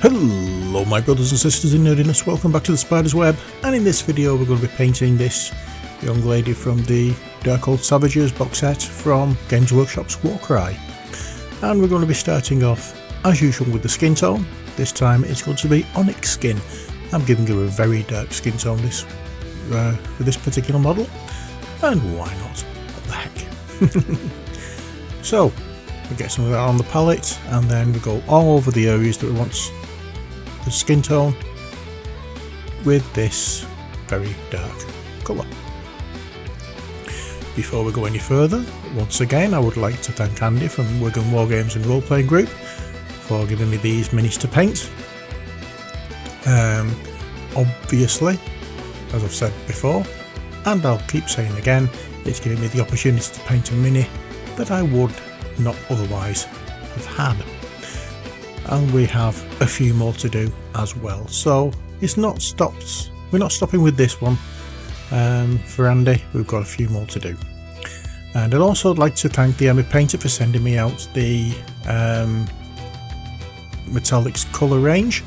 Hello my brothers and sisters in nerdiness, welcome back to the Spider's Web, and in this video we're going to be painting this young lady from the Darkoath Savagersbox set from Games Workshop's Warcry. And we're going to be starting off as usual with the skin tone. This time it's going to be onyx skin. I'm giving her a very dark skin tone for this particular model, and why not? What the heck. So we get some of that on the palette, and then we go all over the areas that we want the skin tone with this very dark colour. Before we go any further, once again I would like to thank Andy from Wigan Wargames and Roleplaying group for giving me these minis to paint. Obviously, as I've said before, and I'll keep saying again, it's giving me the opportunity to paint a mini that I would not otherwise have had. And we have a few more to do as well, so it's not stopped. We're not stopping with this one. For Andy, we've got a few more to do. And I'd also like to thank the Emmy Painter for sending me out the metallics colour range.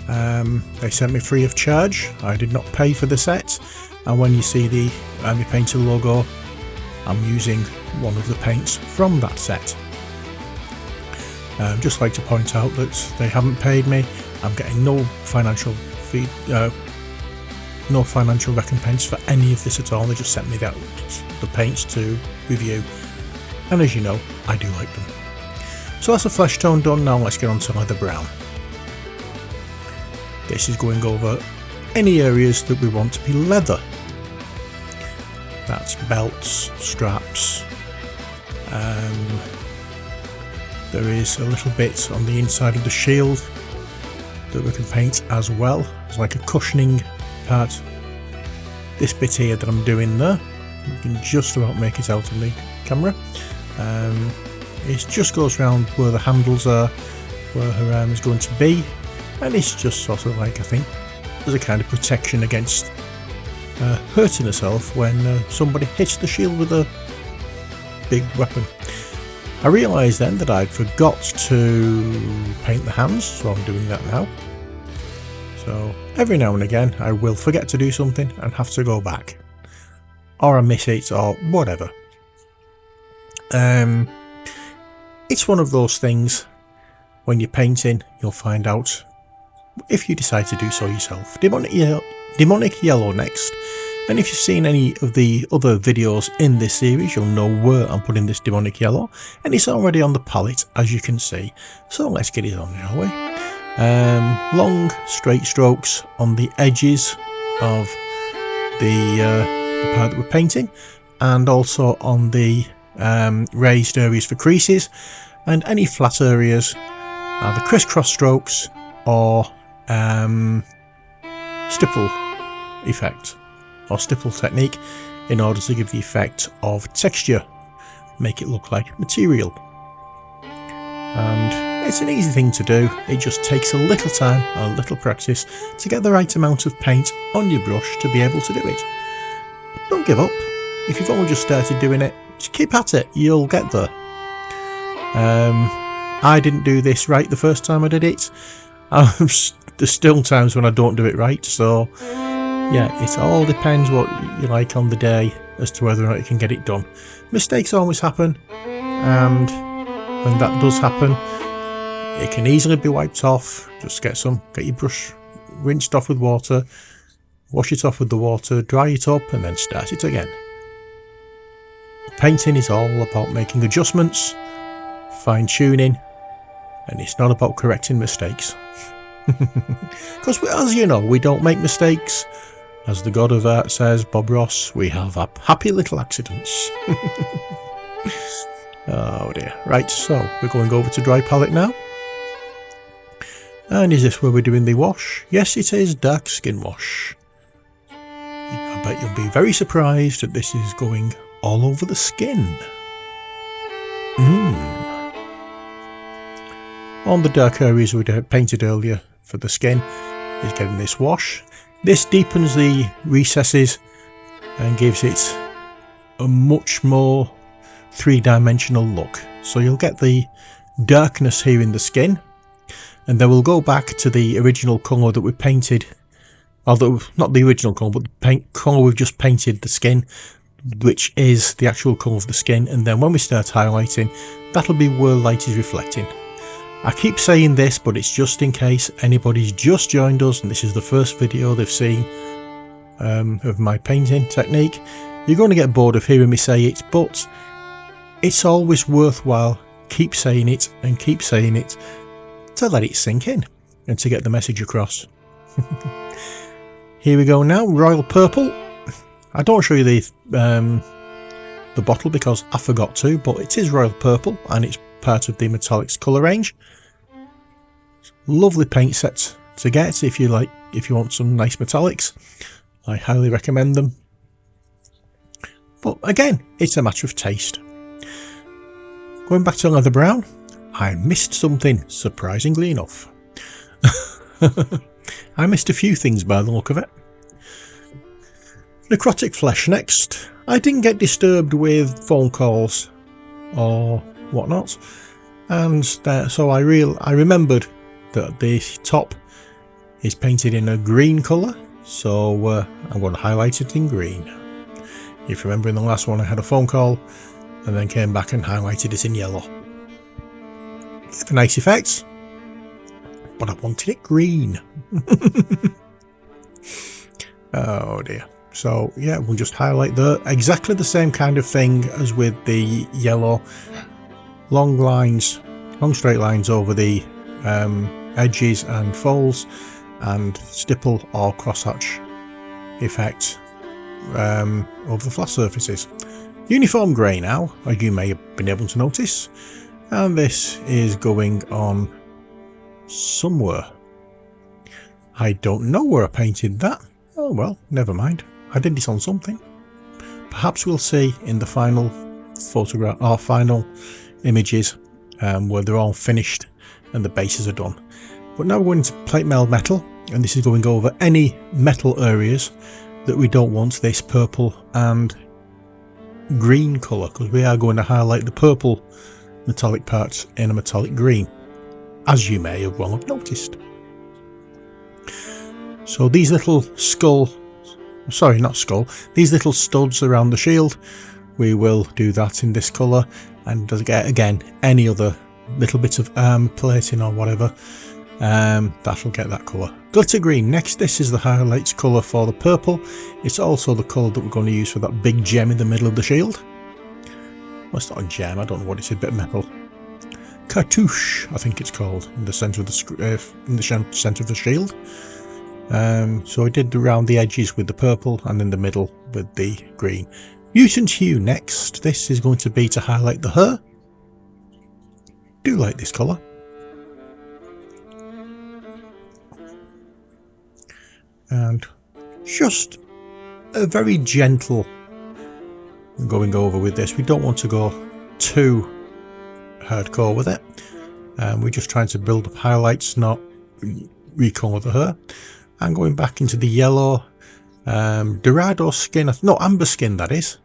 They sent me free of charge. I did not pay for the set, and when you see the Emmy Painter logo, I'm using one of the paints from that set. Just like to point out that they haven't paid me. I'm getting no financial recompense for any of this at all. They just sent me the paints to review, and as you know, I do like them. So that's the flesh tone done. Now let's get on to leather brown. This is going over any areas that we want to be leather. That's belts, straps. There is a little bit on the inside of the shield that we can paint as well. It's like a cushioning part. This bit here that I'm doing there, you can just about make it out on the camera. It just goes around where the handles are, where her arm is going to be, and it's just sort of like, I think, as a kind of protection against hurting herself when somebody hits the shield with a big weapon. I realised then that I'd forgot to paint the hands, so I'm doing that now. So every now and again I will forget to do something and have to go back, or I miss it, or whatever. It's one of those things, when you're painting you'll find out, if you decide to do so yourself. Demonic yellow next, and if you've seen any of the other videos in this series, you'll know where I'm putting this demonic yellow, and it's already on the palette as you can see. So let's get it on, shall we? Long straight strokes on the edges of the part that we're painting, and also on the raised areas for creases, and any flat areas are the crisscross strokes or stipple effect or stipple technique, in order to give the effect of texture, make it look like material. And it's an easy thing to do. It just takes a little time, a little practice to get the right amount of paint on your brush to be able to do it. Don't give up. If you've only just started doing it, just keep at it, you'll get there. I didn't do this right the first time I did it. There's still times when I don't do it right, so yeah, it all depends what you like on the day as to whether or not you can get it done. Mistakes always happen, and when that does happen, it can easily be wiped off. Just get your brush rinsed off with water, wash it off with the water, dry it up, and then start it again. Painting is all about making adjustments, fine-tuning, and it's not about correcting mistakes. Because as you know, we don't make mistakes. As the god of art says, Bob Ross, we have happy little accidents. Oh dear. Right, so we're going over to dry palette now. And is this where we're doing the wash? Yes, it is dark skin wash. I bet you'll be very surprised that this is going all over the skin. On the dark areas we painted earlier for the skin is getting this wash. This deepens the recesses and gives it a much more three-dimensional look. So you'll get the darkness here in the skin, and then we'll go back to the original colour that we painted, although not the original colour, but the colour we've just painted the skin, which is the actual colour of the skin, and then when we start highlighting, that'll be where light is reflecting. I keep saying this, but it's just in case anybody's just joined us and this is the first video they've seen of my painting technique. You're going to get bored of hearing me say it, but it's always worthwhile keep saying it and keep saying it to let it sink in and to get the message across. Here we go now, royal purple. I don't show you the bottle because I forgot to, but it is royal purple and it's part of the metallics colour range. Lovely paint set to get if you want some nice metallics. I highly recommend them. But again, it's a matter of taste. Going back to leather brown, I missed something, surprisingly enough. I missed a few things by the look of it. Necrotic flesh next. I didn't get disturbed with phone calls or whatnot, and so I remembered that the top is painted in a green colour, so I'm going to highlight it in green. If you remember in the last one I had a phone call and then came back and highlighted it in yellow. It's a nice effect, but I wanted it green. Oh dear. So yeah, we'll just highlight exactly the same kind of thing as with the yellow. Long straight lines over the edges and folds, and stipple or crosshatch effect over the flat surfaces. Uniform grey now, as you may have been able to notice, and this is going on somewhere. I don't know where I painted that. Oh well, never mind. I did this on something. Perhaps we'll see in the final photograph or final images where they're all finished and the bases are done. But now we're going to plate meld metal, and this is going over any metal areas that we don't want this purple and green colour, because we are going to highlight the purple metallic parts in a metallic green, as you may have well have noticed. So these little these little studs around the shield, we will do that in this colour, and again any other little bits of arm plating or whatever, that'll get that colour. Glitter green next. This is the highlights colour for the purple. It's also the colour that we're going to use for that big gem in the middle of the shield. Well, it's not a gem, I don't know what it's, a bit of metal. Cartouche, I think it's called, in the centre of the centre of the shield. So I did around the edges with the purple and in the middle with the green. Mutant hue next. This is going to be to highlight the hair. Do like this colour. And just a very gentle going over with this. We don't want to go too hardcore with it. We're just trying to build up highlights, not recolour the hair. And going back into the yellow Dorado skin, no, amber skin that is.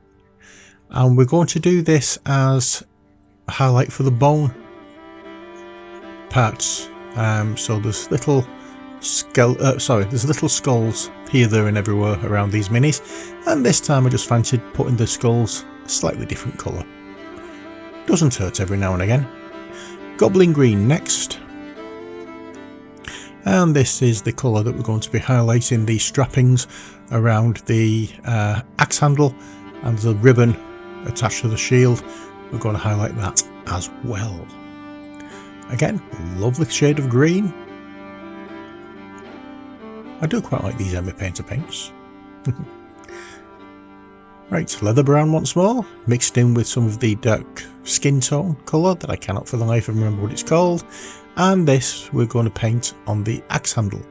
And we're going to do this as a highlight for the bone parts. So there's little there's little skulls here, there and everywhere around these minis, and this time I just fancied putting the skulls a slightly different colour. Doesn't hurt every now and again. Goblin green next, and this is the colour that we're going to be highlighting the strappings around the axe handle and the ribbon attached to the shield. We're going to highlight that as well. Again, lovely shade of green. I do quite like these Emmy Painter paints. Right, leather brown once more, mixed in with some of the dark skin tone colour that I cannot for the life of remember what it's called. And this we're going to paint on the axe handle,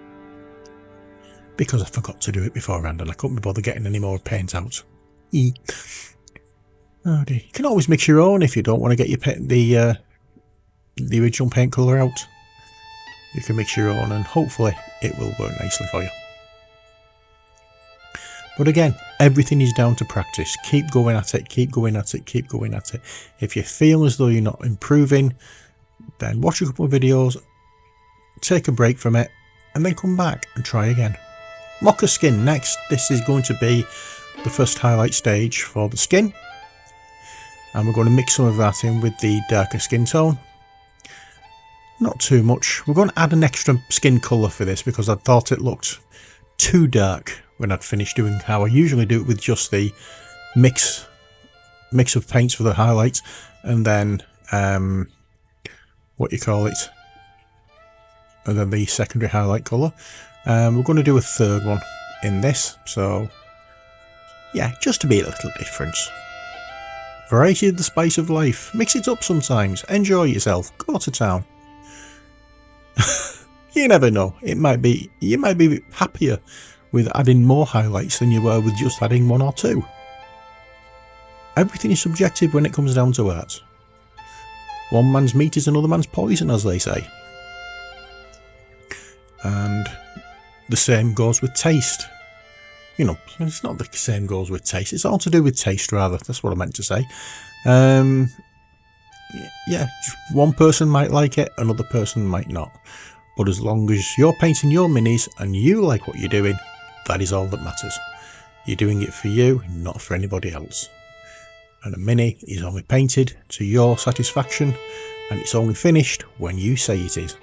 because I forgot to do it beforehand and I couldn't be bothered getting any more paint out. Oh dear. You can always mix your own if you don't want to get your the original paint colour out. You can mix your own and hopefully it will work nicely for you. But again, everything is down to practice. Keep going at it, keep going at it, keep going at it. If you feel as though you're not improving, then watch a couple of videos, take a break from it, and then come back and try again. Mocha skin next. This is going to be the first highlight stage for the skin, and we're going to mix some of that in with the darker skin tone. Not too much. We're going to add an extra skin colour for this because I thought it looked too dark when I'd finished doing how I usually do it with just the mix of paints for the highlights, and then what you call it, and then the secondary highlight colour. We're going to do a third one in this, so yeah, just to be a little different. Variety of the spice of life. Mix it up sometimes. Enjoy yourself. Go to town. You never know. You might be happier with adding more highlights than you were with just adding one or two. Everything is subjective when it comes down to art. One man's meat is another man's poison, as they say. And the same goes with taste. You know, it's not the same goes with taste. It's all to do with taste, rather. That's what I meant to say. Yeah, one person might like it, another person might not. But as long as you're painting your minis and you like what you're doing, that is all that matters. You're doing it for you, not for anybody else. And a mini is only painted to your satisfaction, and it's only finished when you say it is.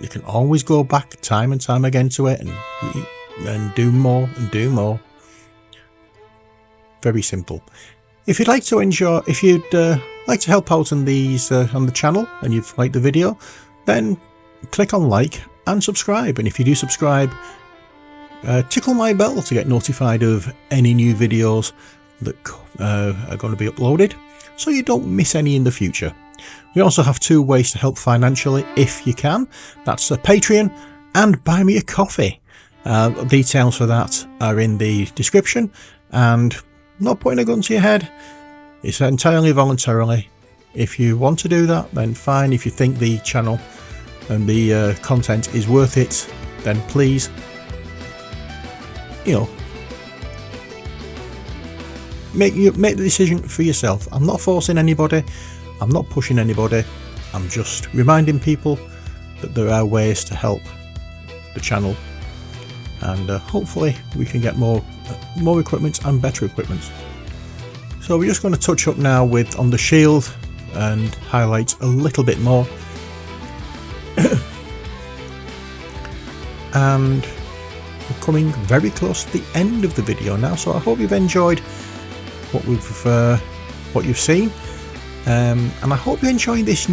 You can always go back time and time again to it and do more and do more. Very simple. If you'd like to enjoy, if you'd like to help out on these on the channel and you've liked the video, then click on like and subscribe. And if you do subscribe, tickle my bell to get notified of any new videos that are going to be uploaded, so you don't miss any in the future. We also have two ways to help financially if you can. That's a Patreon and Buy Me a Coffee. Details for that are in the description, and not putting a gun to your head. It's entirely voluntarily. If you want to do that, then fine. If you think the channel and the content is worth it, then please, you know, make the decision for yourself. I'm not forcing anybody. I'm not pushing anybody. I'm just reminding people that there are ways to help the channel, and hopefully we can get more equipment and better equipment. So we're just going to touch up now with on the shield and highlight a little bit more. And we're coming very close to the end of the video now, so I hope you've enjoyed what you've seen, and I hope you're enjoying this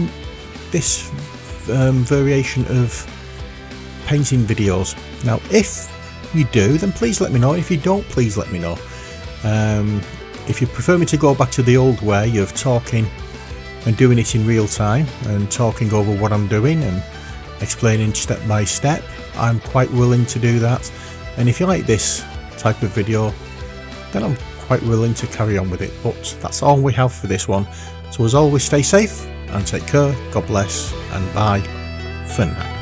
variation of painting videos. Now if you do, then please let me know. If you don't, please let me know. If you prefer me to go back to the old way of talking and doing it in real time and talking over what I'm doing and explaining step by step, I'm quite willing to do that. And if you like this type of video, then I'm quite willing to carry on with it. But that's all we have for this one. So as always, stay safe and take care. God bless, and bye for now.